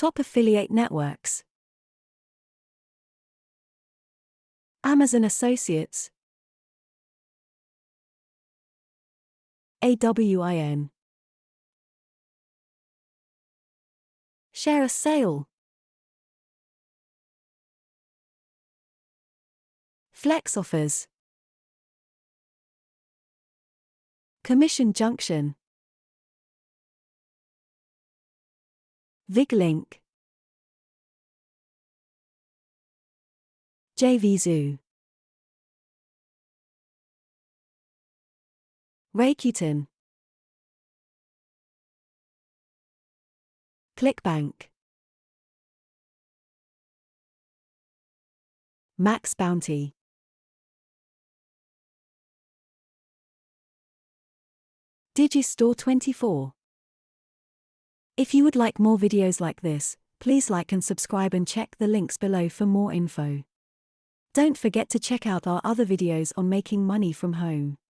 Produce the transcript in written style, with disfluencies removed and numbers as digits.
Top affiliate networks. Amazon Associates. AWIN. Shareasale. Flexoffers. Commission Junction. Viglink. jvzoo. Rakuten. Clickbank. MaxBounty. Digistore 24. If you would like more videos like this, please like and subscribe and check the links below for more info. Don't forget to check out our other videos on making money from home.